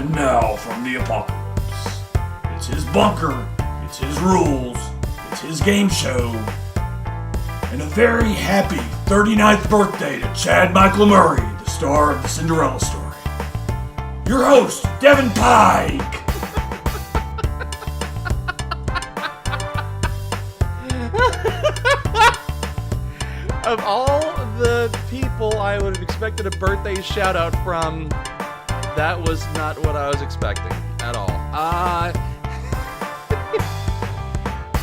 And now from the apocalypse, it's his bunker, it's his rules, it's his game show, and a very happy 39th birthday to Chad Michael Murray, the star of the Cinderella story. Your host, Devin Pike. Of all the people I would have expected a birthday shout out from, that was not what I was expecting at all.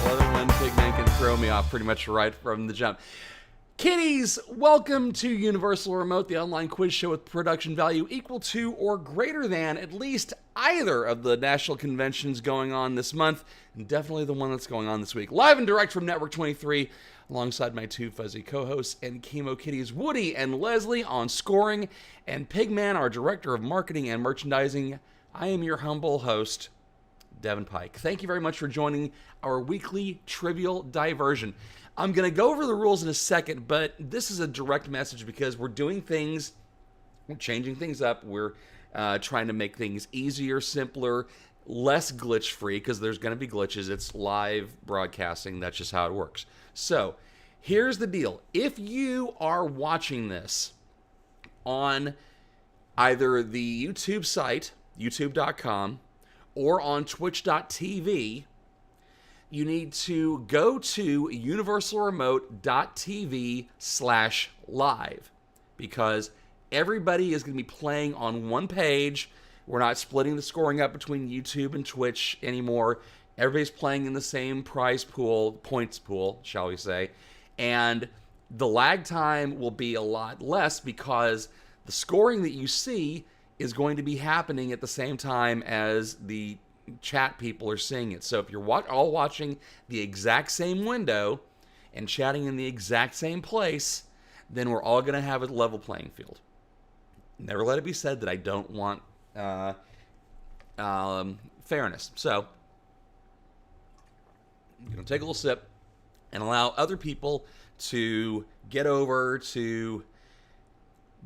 Well, one Pigman can throw me off pretty much right from the jump. Kiddies, welcome to Universal Remote, the online quiz show with production value equal to or greater than at least either of the national conventions going on this month, and definitely the one that's going on this week. Live and direct from Network 23, alongside my two fuzzy co-hosts and Chemo Kitties, Woody and Leslie on scoring, and Pigman, our director of marketing and merchandising. I am your humble host, Devin Pike. Thank you very much for joining our weekly trivial diversion. I'm going to go over the rules in a second, but this is a direct message because we're doing things, we're changing things up, we're trying to make things easier, simpler, less glitch-free, because there's going to be glitches. It's live broadcasting. That's just how it works. So, here's the deal. If you are watching this on either the YouTube site, youtube.com, or on twitch.tv, you need to go to universalremote.tv/live, because everybody is going to be playing on one page. We're not splitting the scoring up between YouTube and Twitch anymore. Everybody's playing in the same prize pool, points pool, shall we say. And the lag time will be a lot less because the scoring that you see is going to be happening at the same time as the chat people are seeing it. So if you're all watching the exact same window and chatting in the exact same place, then we're all going to have a level playing field. Never let it be said that I don't want fairness. So I'm going to take a little sip and allow other people to get over to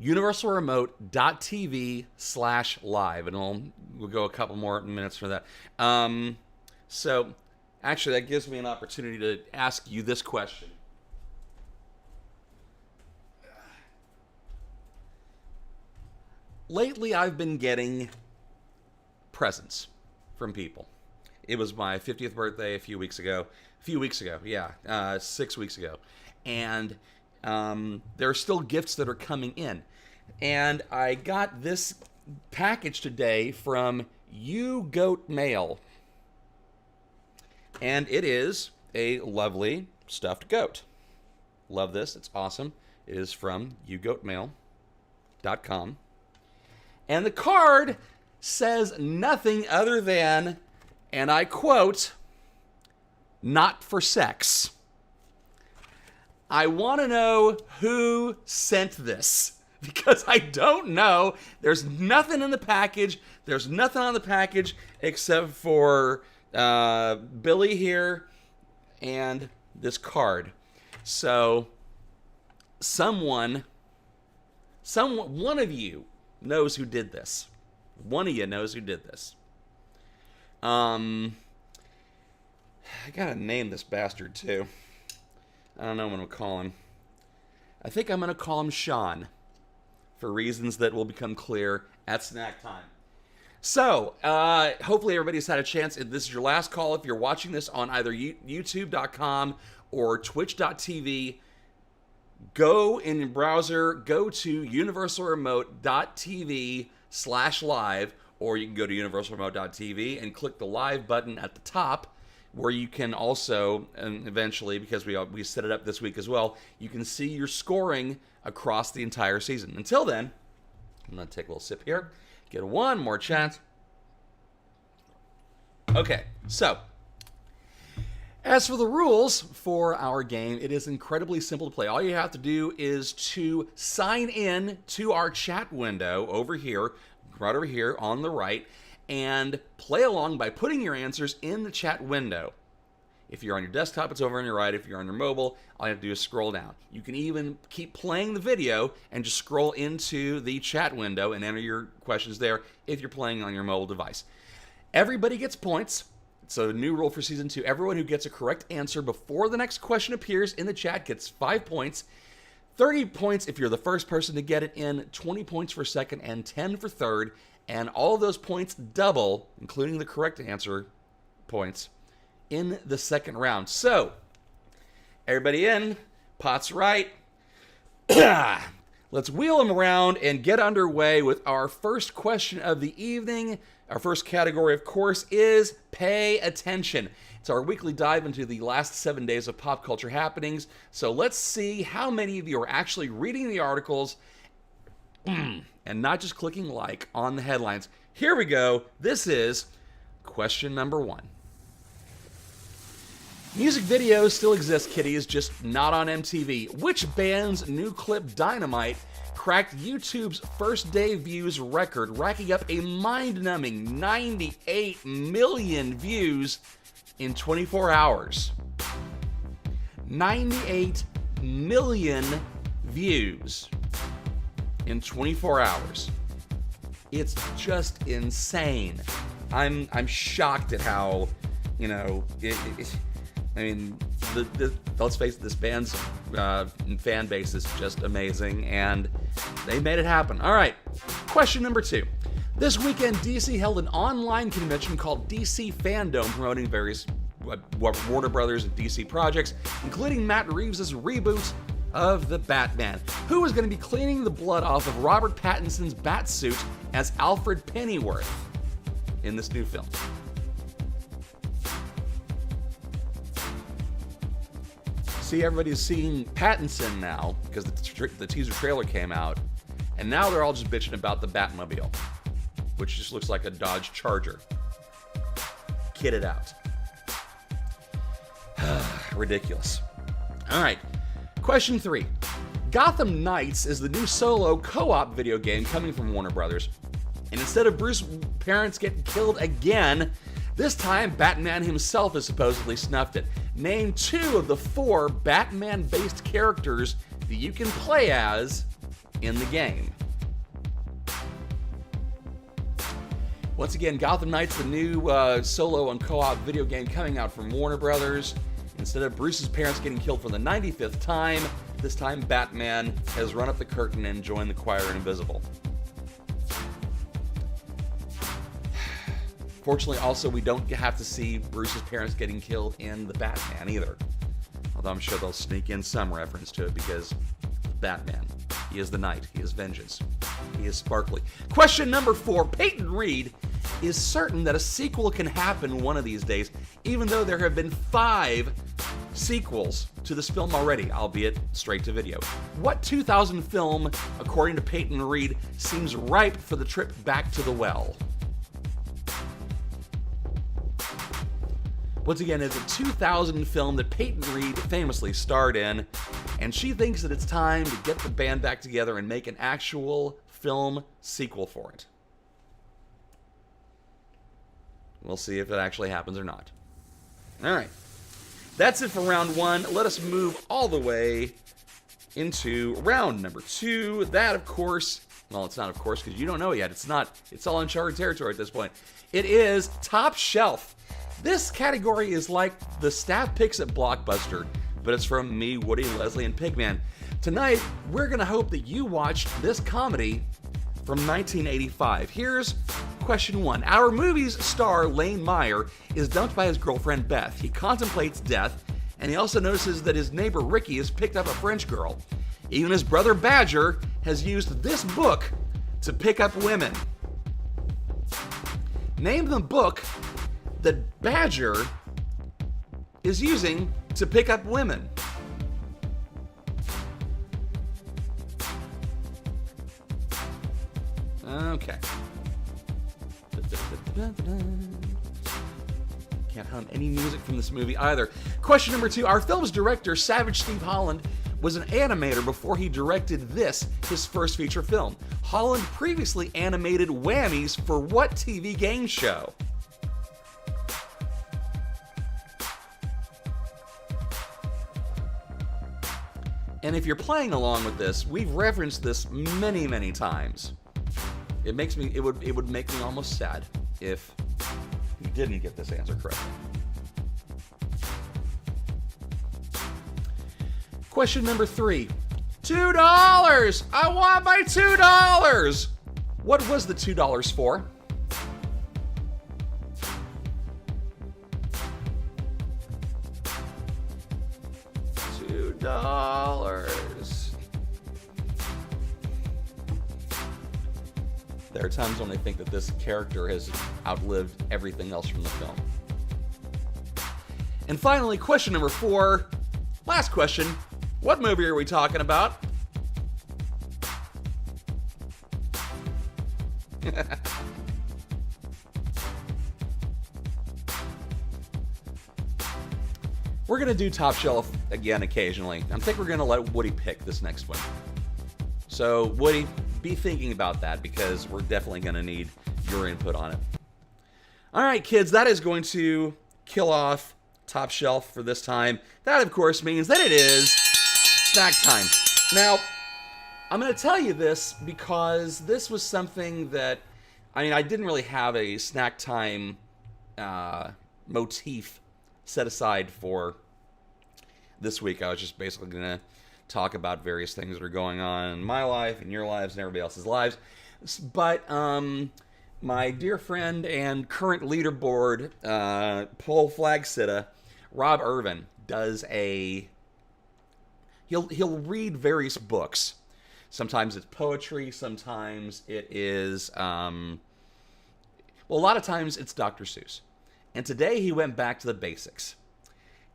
universalremote.tv/live, and we'll go a couple more minutes for that. So actually that gives me an opportunity to ask you this question. Lately I've been getting presents from people. It was my 50th birthday a few weeks ago, 6 weeks ago. And there are still gifts that are coming in. And I got this package today from You Goat Mail. And it is a lovely stuffed goat. Love this. It's awesome. It is from yougoatmail.com. And the card says nothing other than, and I quote, "not for sex." I want to know who sent this, because I don't know. There's nothing in the package. There's nothing on the package except for Billy here and this card. So one of you knows who did this. One of you knows who did this. I gotta name this bastard too. I don't know what I'm gonna call him. I think I'm gonna call him Sean, for reasons that will become clear at snack time. So, hopefully everybody's had a chance. If this is your last call, if you're watching this on either youtube.com or twitch.tv, go in your browser, go to universalremote.tv/live, or you can go to universalremote.tv and click the live button at the top, where you can also, and eventually, because we set it up this week as well, you can see your scoring across the entire season. Until then, I'm going to take a little sip here, get one more chance. Okay, so as for the rules for our game, it is incredibly simple to play. All you have to do is to sign in to our chat window over here, right over here on the right, and play along by putting your answers in the chat window. If you're on your desktop, it's over on your right. If you're on your mobile, all you have to do is scroll down. You can even keep playing the video and just scroll into the chat window and enter your questions there if you're playing on your mobile device. Everybody gets points. It's a new rule for Season 2. Everyone who gets a correct answer before the next question appears in the chat gets 5 points. 30 points if you're the first person to get it in, 20 points for second, and 10 for third. And all of those points double, including the correct answer points, in the second round. So, everybody in, pot's right. Let's wheel them around and get underway with our first question of the evening. Our first category, of course, is Pay Attention. It's our weekly dive into the last 7 days of pop culture happenings. So let's see how many of you are actually reading the articles and not just clicking like on the headlines. Here we go. This is question number 1. Music videos still exist, kiddies, just not on MTV. Which band's new clip, Dynamite, cracked YouTube's first day views record, racking up a mind-numbing 98 million views in 24 hours? 98 million views in 24 hours. It's just insane. I'm shocked at how, let's face it, this band's fan base is just amazing, and they made it happen. All right, question number 2. This weekend, DC held an online convention called DC Fandom, promoting various Warner Brothers and DC projects, including Matt Reeves' reboot of the Batman. Who is going to be cleaning the blood off of Robert Pattinson's Batsuit as Alfred Pennyworth in this new film? See, everybody's seeing Pattinson now because the teaser trailer came out, and now they're all just bitching about the Batmobile, which just looks like a Dodge Charger kitted out. Ridiculous. All right, question 3. Gotham Knights is the new solo co-op video game coming from Warner Brothers, and instead of Bruce's parents getting killed again, this time Batman himself has supposedly snuffed it. Name 2 of the 4 Batman-based characters that you can play as in the game. Once again, Gotham Knights, the new solo and co-op video game coming out from Warner Brothers. Instead of Bruce's parents getting killed for the 95th time, this time Batman has run up the curtain and joined the choir and invisible. Fortunately, also, we don't have to see Bruce's parents getting killed in the Batman either. Although I'm sure they'll sneak in some reference to it because Batman. He is the knight. He is vengeance. He is sparkly. Question number 4. Peyton Reed is certain that a sequel can happen one of these days, even though there have been 5 sequels to this film already, albeit straight to video. What 2000 film, according to Peyton Reed, seems ripe for the trip back to the well? Once again, it's a 2000 film that Peyton Reed famously starred in, and she thinks that it's time to get the band back together and make an actual film sequel for it. We'll see if it actually happens or not. All right. That's it for round 1. Let us move all the way into round number 2. That, of course, well, it's not of course because you don't know it yet. It's all uncharted territory at this point. It is Top Shelf. This category is like the staff picks at Blockbuster, but it's from me, Woody, Leslie, and Pigman. Tonight, we're going to hope that you watched this comedy from 1985. Here's question 1. Our movie's star, Lane Meyer, is dumped by his girlfriend, Beth. He contemplates death, and he also notices that his neighbor, Ricky, has picked up a French girl. Even his brother, Badger, has used this book to pick up women. Name the book that Badger is using to pick up women. Okay. Can't hum any music from this movie either. Question number 2. Our film's director, Savage Steve Holland, was an animator before he directed this, his first feature film. Holland previously animated Whammies for what TV game show? And if you're playing along with this, we've referenced this many, many times. It would make me almost sad if you didn't get this answer correct. Question number 3. $2! I want my $2! What was the $2 for? $2. There are times when I think that this character has outlived everything else from the film. And finally, question number 4. Last question. What movie are we talking about? We're going to do Top Shelf again occasionally. I think we're going to let Woody pick this next one. So, Woody, be thinking about that because we're definitely going to need your input on it. All right, kids, that is going to kill off Top Shelf for this time. That, of course, means that it is snack time. Now, I'm going to tell you this because this was something that, I didn't really have a snack time motif set aside for this week. I was just basically going to talk about various things that are going on in my life and your lives and everybody else's lives. But my dear friend and current leaderboard pole flag sitter, Rob Irvin, does he'll read various books. Sometimes it's poetry, sometimes it is a lot of times it's Dr. Seuss. And today he went back to the basics.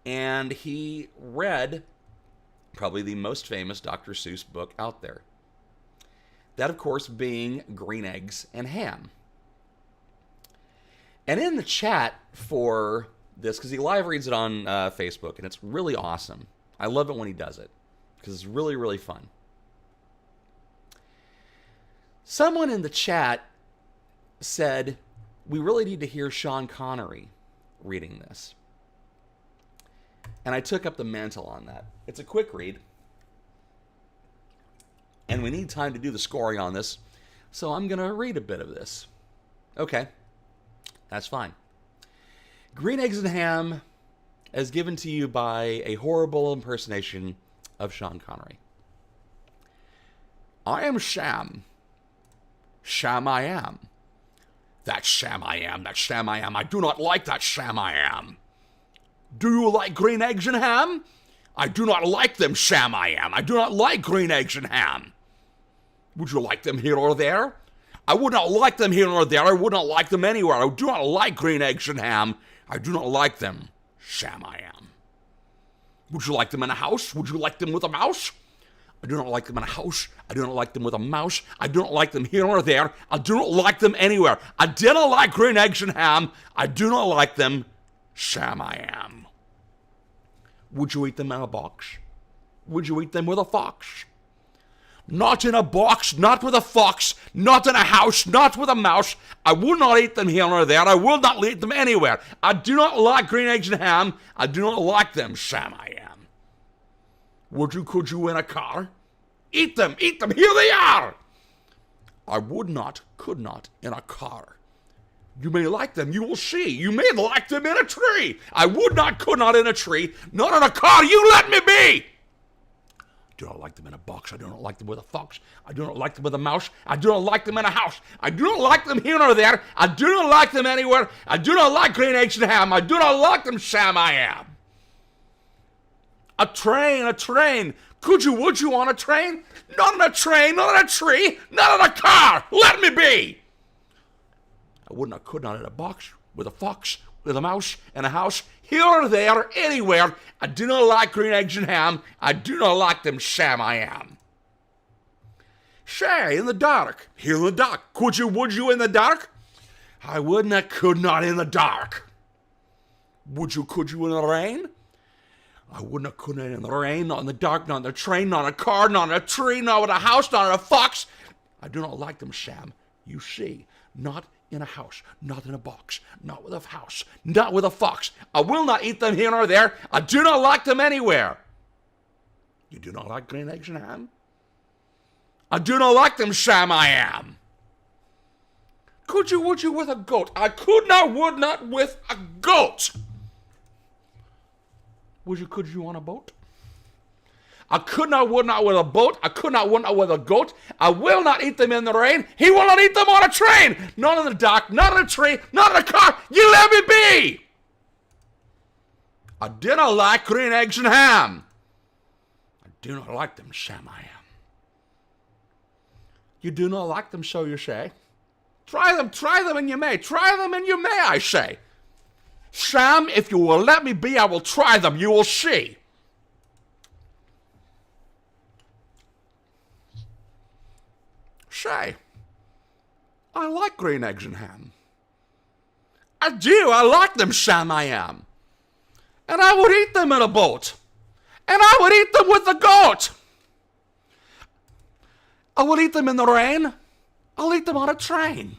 And he read probably the most famous Dr. Seuss book out there. That, of course, being Green Eggs and Ham. And in the chat for this, because he live reads it on Facebook, and it's really awesome. I love it when he does it, because it's really, really fun. Someone in the chat said, we really need to hear Sean Connery reading this. And I took up the mantle on that. It's a quick read. And we need time to do the scoring on this, so I'm going to read a bit of this. Okay, that's fine. Green Eggs and Ham, as given to you by a horrible impersonation of Sean Connery. I am Sham. Sham I am. That Sham I am, that Sham I am. I do not like that Sham I am. Do you like green eggs and ham? I do not like them, Sham I am. I do not like green eggs and ham. Would you like them here or there? I would not like them here or there. I would not like them anywhere. I do not like green eggs and ham. I do not like them, Sham I am. Would you like them in a house? Would you like them with a mouse? I do not like them in a house. I do not like them with a mouse. I do not like them here or there. I do not like them anywhere. I do not like green eggs and ham. I do not like them, Sham I am. Would you eat them in a box? Would you eat them with a fox? Not in a box, not with a fox, not in a house, not with a mouse. I will not eat them here or there. I will not eat them anywhere. I do not like green eggs and ham. I do not like them, Sham I am. Could you in a car? Eat them, here they are. I would not, could not in a car. You may like them, you will see. You may like them in a tree. I would not, could not in a tree, not in a car. You let me be. I do not like them in a box. I do not like them with a fox. I do not like them with a mouse. I do not like them in a house. I do not like them here or there. I do not like them anywhere. I do not like green eggs and ham. I do not like them, Sham I am. A train. Would you on a train? Not on a train, not on a tree, not on a car. Let me be. I would not, could not in a box, with a fox, with a mouse, in a house, here or there, anywhere. I do not like green eggs and ham. I do not like them, Sham I am. Shay, in the dark, here in the dark. Would you in the dark? I would not, could not in the dark. Could you in the rain? I would not, could not in the rain, not in the dark, not in the train, not in a car, not in a tree, not with a house, not in a fox. I do not like them, Sham. You see, not in a house, not in a box, not with a house, not with a fox. I will not eat them here or there. I do not like them anywhere. You do not like green eggs and ham? I do not like them, Sam, I am. Could you, would you with a goat? I could not, would not with a goat. Would you, could you on a boat? I could not, would not with a boat. I could not, would not with a goat. I will not eat them in the rain. He will not eat them on a train. Not in the dock, not in a tree, not in a car. You let me be. I do not like green eggs and ham. I do not like them, Sam, I am. You do not like them, so you say. Try them, and you may. Try them, and you may, I say. Sam, if you will let me be, I will try them. You will see. Say, I like green eggs and ham. I do. I like them, Sam, I am. And I would eat them in a boat. And I would eat them with the goat. I will eat them in the rain. I'll eat them on a train.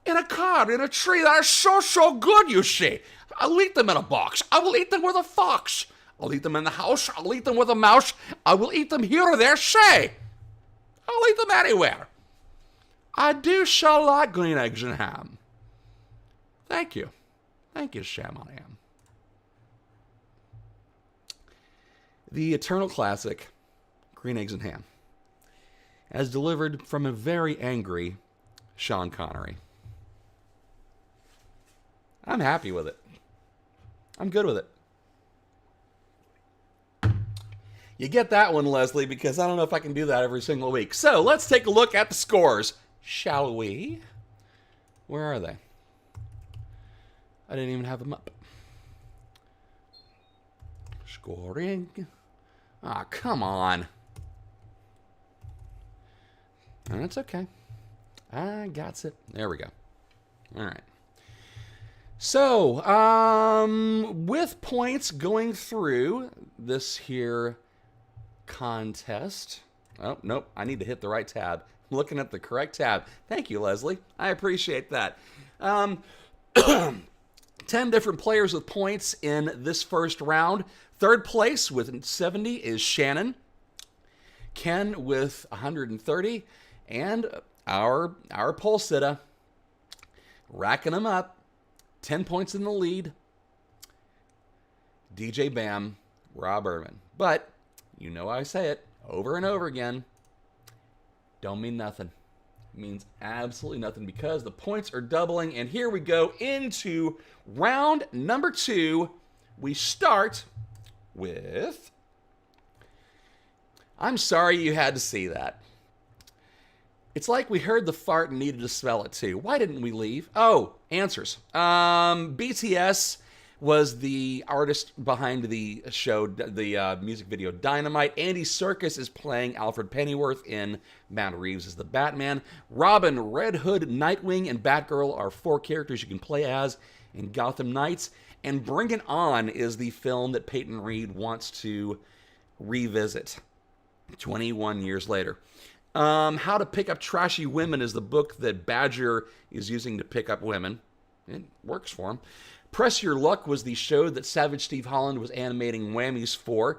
In a car, in a tree. That are so good, you see. I'll eat them in a box. I will eat them with a fox. I'll eat them in the house. I'll eat them with a mouse. I will eat them here or there, say. I'll eat them anywhere. I do so like green eggs and ham. Thank you. Thank you, Sam, I am. The eternal classic, Green Eggs and Ham, as delivered from a very angry Sean Connery. I'm happy with it. I'm good with it. You get that one, Leslie, because I don't know if I can do that every single week. So let's take a look at the scores, shall we? Where are they? I didn't even have them up. Scoring. Ah, come on. That's okay. I got it. There we go. All right. So, with points going through this here contest. Oh, nope. I need to hit the right tab. I'm looking at the correct tab. Thank you, Leslie. I appreciate that. 10 different players with points in this first round. Third place with 70 is Shannon. Ken with 130. And our pole sitter, racking them up. 10 points in the lead. DJ Bam, Rob Irvin. But, you know I say it over and over again, don't mean nothing. It means absolutely nothing because the points are doubling. And here we go into round number 2. We start with... I'm sorry you had to see that. It's like we heard the fart and needed to smell it too. Why didn't we leave? Oh, answers. BTS was the artist behind the show, the music video Dynamite. Andy Serkis is playing Alfred Pennyworth in Matt Reeves as the Batman. Robin, Red Hood, Nightwing, and Batgirl are 4 characters you can play as in Gotham Knights. And Bring It On is the film that Peyton Reed wants to revisit 21 years later. How to Pick Up Trashy Women is the book that Badger is using to pick up women. It works for him. Press Your Luck was the show that Savage Steve Holland was animating Whammies for.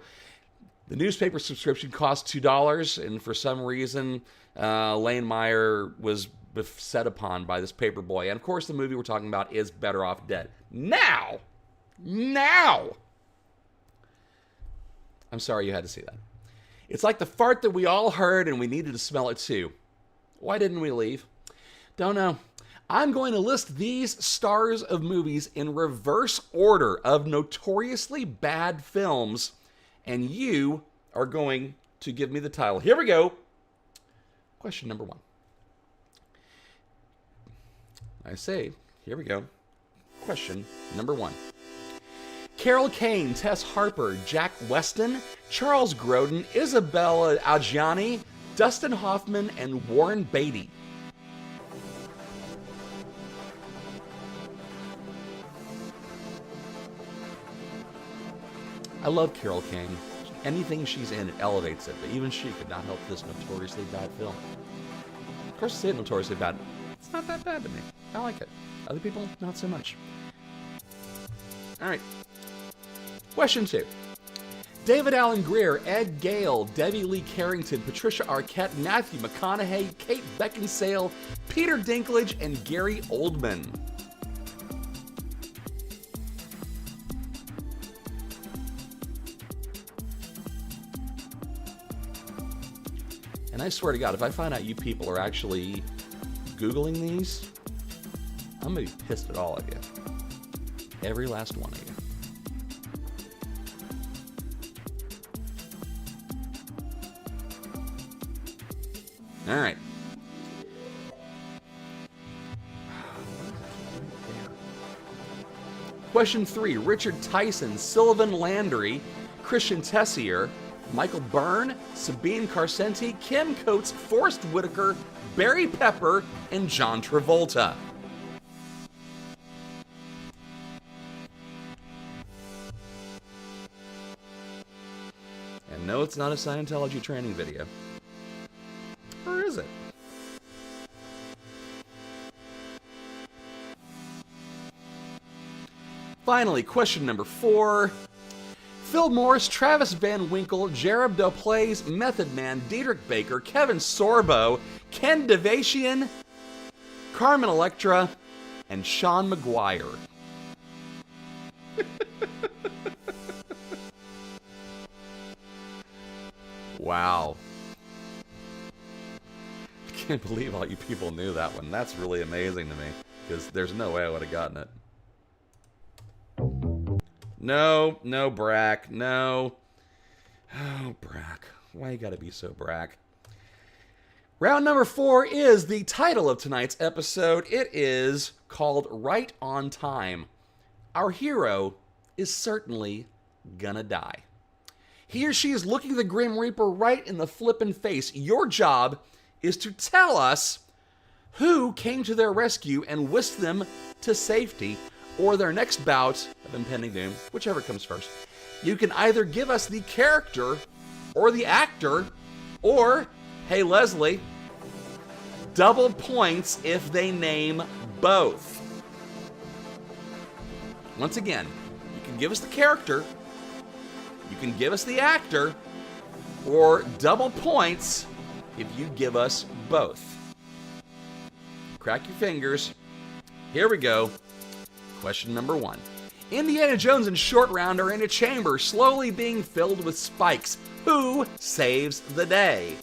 The newspaper subscription cost $2, and for some reason, Lane Meyer was beset upon by this paper boy. And of course, the movie we're talking about is Better Off Dead. Now! I'm sorry you had to see that. It's like the fart that we all heard and we needed to smell it too. Why didn't we leave? Don't know. I'm going to list these stars of movies in reverse order of notoriously bad films, and you are going to give me the title. Here we go. Question number 1. I say, here we go. Question number 1. Carol Kane, Tess Harper, Jack Weston, Charles Grodin, Isabella Adjani, Dustin Hoffman, and Warren Beatty. I love Carol Kane. Anything she's in, it elevates it, but even she could not help this notoriously bad film. Of course, I say it notoriously bad. It's not that bad to me. I like it. Other people, not so much. All right. Question 2. David Allen Greer, Ed Gale, Debbie Lee Carrington, Patricia Arquette, Matthew McConaughey, Kate Beckinsale, Peter Dinklage, and Gary Oldman. And I swear to God, if I find out you people are actually Googling these, I'm going to be pissed at all of you. Every last one of you. All right. Question 3. Richard Tyson, Sylvan Landry, Christian Tessier, Michael Byrne, Sabine Carcenti, Kim Coates, Forrest Whitaker, Barry Pepper, and John Travolta. And no, it's not a Scientology training video. Or is it? Finally, question number 4. Phil Morris, Travis Van Winkle, Jared Doplays, Method Man, Diedrich Baker, Kevin Sorbo, Ken Devashian, Carmen Electra, and Sean McGuire. Wow. I can't believe all you people knew that one. That's really amazing to me, because there's no way I would have gotten it. No, Brack, no. Oh, Brack. Why you gotta be so Brack? Round number 4 is the title of tonight's episode. It is called Right on Time. Our hero is certainly gonna die. He or she is looking the Grim Reaper right in the flippin' face. Your job is to tell us who came to their rescue and whisked them to safety, or their next bout of impending doom, whichever comes first. You can either give us the character or the actor, or, hey Leslie, double points if they name both. Once again, you can give us the character, you can give us the actor, or double points if you give us both. Crack your fingers. Here we go. Question number 1. Indiana Jones and Short Round are in a chamber slowly being filled with spikes. Who saves the day?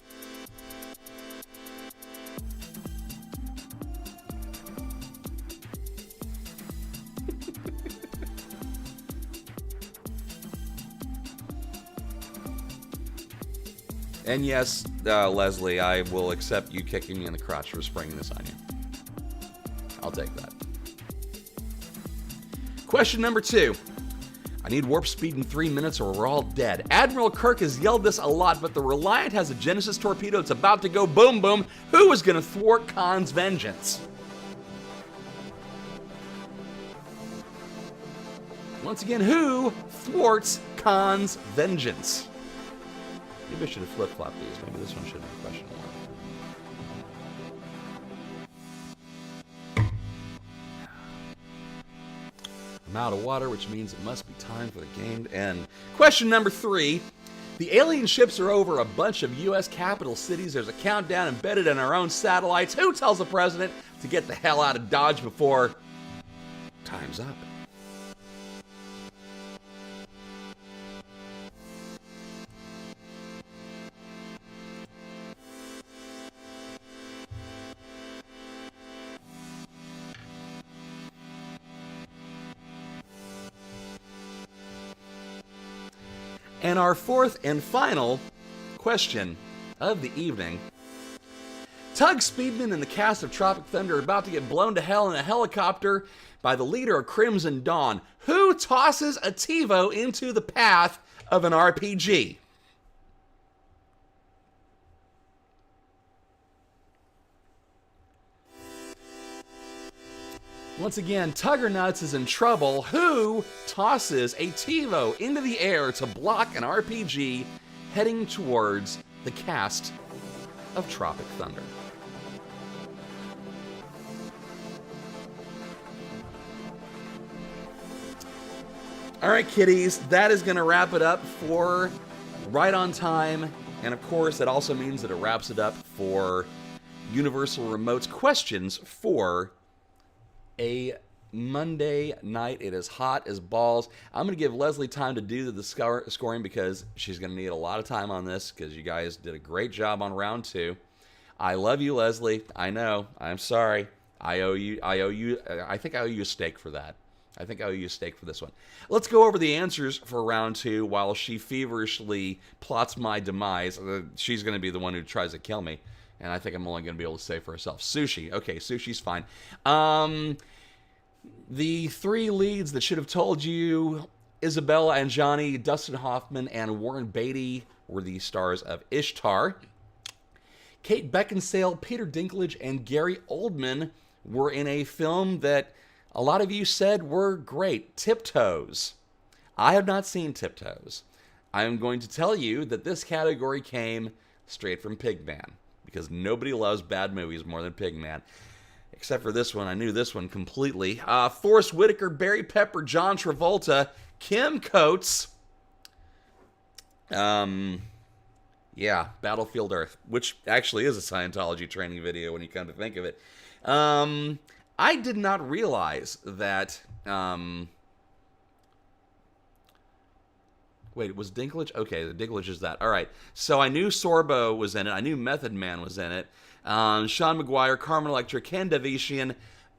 And yes, Leslie, I will accept you kicking me in the crotch for springing this on you. I'll take that. Question number 2. I need warp speed in 3 minutes or we're all dead. Admiral Kirk has yelled this a lot, but the Reliant has a Genesis torpedo. It's about to go boom boom. Who is going to thwart Khan's vengeance? Once again, who thwarts Khan's vengeance? Maybe I should have flip-flopped these. Maybe this one should have been question 1. I'm out of water, which means it must be time for the game to end. Question number 3. The alien ships are over a bunch of U.S. capital cities. There's a countdown embedded in our own satellites. Who tells the president to get the hell out of Dodge before time's up? And our 4th and final question of the evening. Tug Speedman and the cast of Tropic Thunder are about to get blown to hell in a helicopter by the leader of Crimson Dawn. Who tosses a TiVo into the path of an RPG? Once again, Tuggernuts is in trouble. Who tosses a TiVo into the air to block an RPG heading towards the cast of Tropic Thunder? All right, kiddies, that is going to wrap it up for Right on Time. And of course, that also means that it wraps it up for Universal Remote's questions for a Monday night. It is hot as balls. I'm going to give Leslie time to do the scoring because she's going to need a lot of time on this because you guys did a great job on round 2. I love you, Leslie. I know. I'm sorry. I think I owe you a steak for that. I think I owe you a steak for this one. Let's go over the answers for round 2 while she feverishly plots my demise. She's going to be the one who tries to kill me. And I think I'm only going to be able to say for herself. Sushi. Okay, sushi's fine. The 3 leads that should have told you, Isabella Adjani, Dustin Hoffman, and Warren Beatty were the stars of Ishtar. Kate Beckinsale, Peter Dinklage, and Gary Oldman were in a film that a lot of you said were great, Tiptoes. I have not seen Tiptoes. I am going to tell you that this category came straight from Pigman, because nobody loves bad movies more than Pigman. Except for this one. I knew this one completely. Forrest Whitaker, Barry Pepper, John Travolta, Kim Coates. Yeah, Battlefield Earth, which actually is a Scientology training video when you come to think of it. I did not realize that... Wait, was Dinklage? Okay, the Dinklage is that. All right. So I knew Sorbo was in it. I knew Method Man was in it. Sean McGuire, Carmen Electra, Ken Davician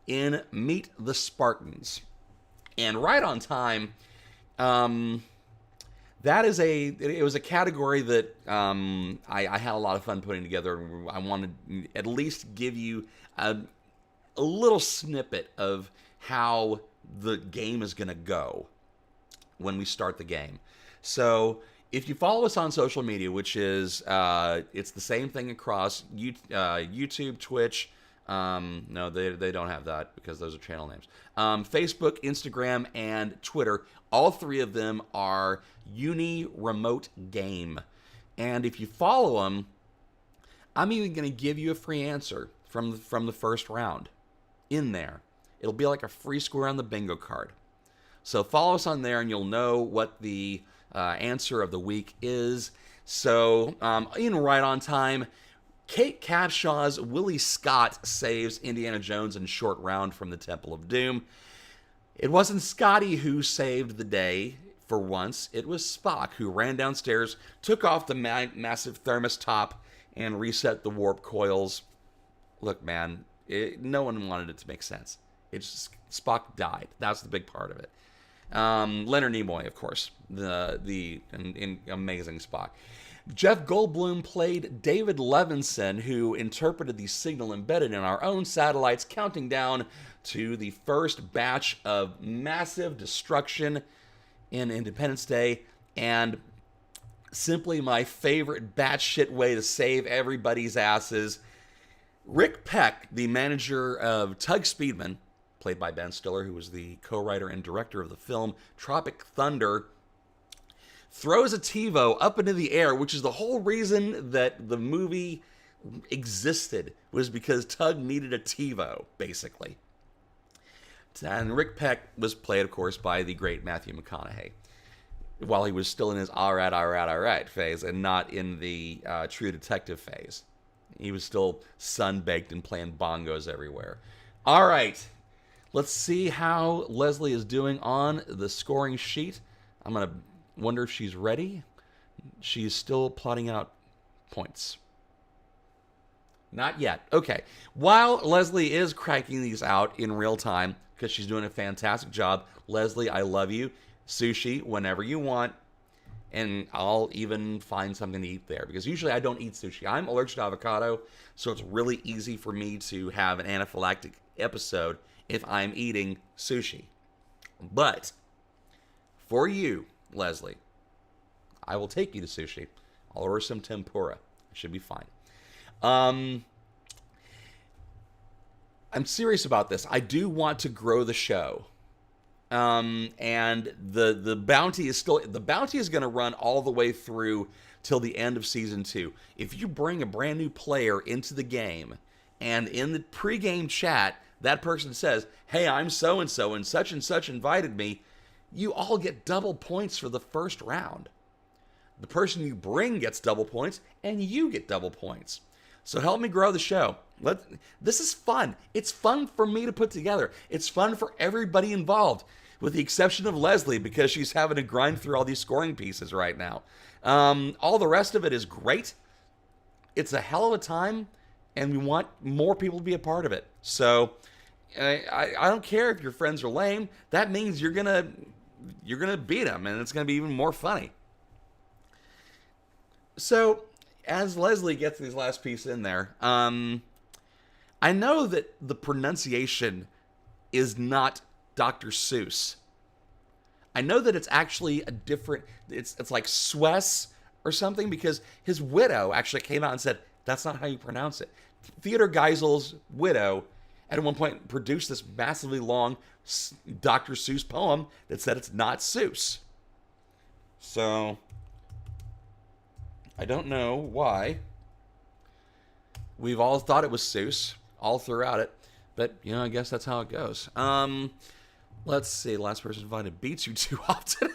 in Meet the Spartans. And Right on Time, it was a category that I had a lot of fun putting together. I wanted to at least give you a little snippet of how the game is going to go when we start the game. So if you follow us on social media, which is, it's the same thing across YouTube, Twitch. No, they don't have that because those are channel names. Facebook, Instagram, and Twitter. All 3 of them are Uni Remote Game. And if you follow them, I'm even going to give you a free answer from the first round in there. It'll be like a free square on the bingo card. So follow us on there and you'll know what the answer of the week is. So in Right on Time, Kate Capshaw's Willie Scott saves Indiana Jones in short round from the Temple of Doom. It wasn't Scotty who saved the day for once. It was Spock who ran downstairs, took off the massive thermos top, and reset the warp coils. Look, man, no one wanted it to make sense. It's just, Spock died. That's the big part of it. Leonard Nimoy, of course, the amazing Spock. Jeff Goldblum played David Levinson, who interpreted the signal embedded in our own satellites, counting down to the first batch of massive destruction in Independence Day, and simply my favorite batshit way to save everybody's asses. Rick Peck, the manager of Tug Speedman, played by Ben Stiller, who was the co-writer and director of the film Tropic Thunder, throws a TiVo up into the air, which is the whole reason that the movie existed, was because Tug needed a TiVo, basically. And Rick Peck was played, of course, by the great Matthew McConaughey, while he was still in his all right phase and not in the True Detective phase. He was still sun-baked and playing bongos everywhere. All right. Let's see how Leslie is doing on the scoring sheet. I'm going to wonder if she's ready. She's still plotting out points. Not yet. Okay. While Leslie is cracking these out in real time, because she's doing a fantastic job, Leslie, I love you. Sushi, whenever you want. And I'll even find something to eat there, because usually I don't eat sushi. I'm allergic to avocado, so it's really easy for me to have an anaphylactic episode if I'm eating sushi. But for you, Leslie, I will take you to sushi. I'll order some tempura. It should be fine. I'm serious about this. I do want to grow the show. And the bounty is going to run all the way through till the end of season 2. If you bring a brand new player into the game, and in the pregame chat, that person says, "Hey, I'm so and such invited me," you all get double points for the first round. The person you bring gets double points, and you get double points. So help me grow the show. This is fun. It's fun for me to put together. It's fun for everybody involved, with the exception of Leslie, because she's having to grind through all these scoring pieces right now. All the rest of it is great. It's a hell of a time, and we want more people to be a part of it. So I don't care if your friends are lame. That means you're gonna beat them, and it's gonna be even more funny. So as Leslie gets these last pieces in there, I know that the pronunciation is not Dr. Seuss. I know that it's actually a different, it's like Swess or something, because his widow actually came out and said, that's not how you pronounce it. Theodore Geisel's widow at one point produced this massively long Dr. Seuss poem that said it's not Seuss. So I don't know why we've all thought it was Seuss all throughout it, but I guess that's how it goes. Let's see. The last person invited beats you too often.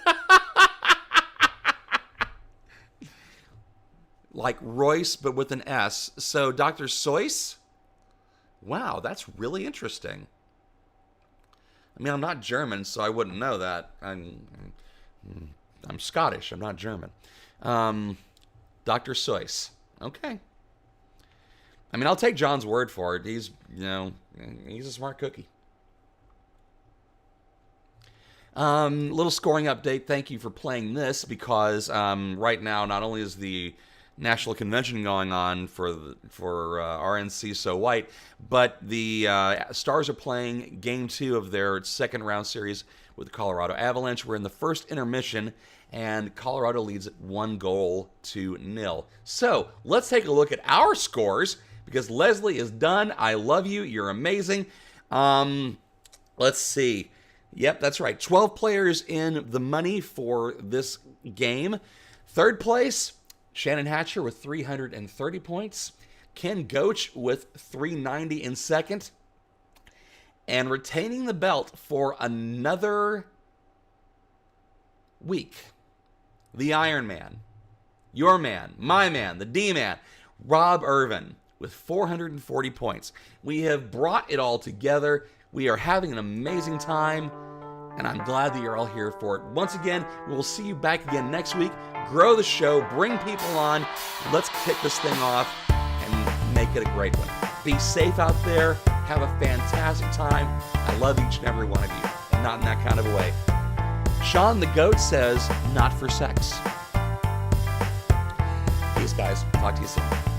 Like Royce, but with an S. So Dr. Seuss? Wow, that's really interesting. I mean, I'm not German, so I wouldn't know that. I'm Scottish. I'm not German. Dr. Seuss. Okay. I mean, I'll take John's word for it. He's a smart cookie. Little scoring update. Thank you for playing this, because right now not only is the national convention going on for RNC So White, but the Stars are playing Game 2 of their second round series with the Colorado Avalanche. We're in the first intermission, and Colorado leads 1-0. So let's take a look at our scores, because Leslie is done. I love you. You're amazing. Let's see. Yep, that's right. 12 players in the money for this game. Third place, Shannon Hatcher with 330 points. Ken Goach with 390 in second. And retaining the belt for another week, the Iron Man, your man, my man, the D-Man, Rob Irvin with 440 points. We have brought it all together. We are having an amazing time, and I'm glad that you're all here for it. Once again, we'll see you back again next week. Grow the show, bring people on. Let's kick this thing off and make it a great one. Be safe out there. Have a fantastic time. I love each and every one of you, and not in that kind of a way. Sean the Goat says, not for sex. Peace, guys. Talk to you soon.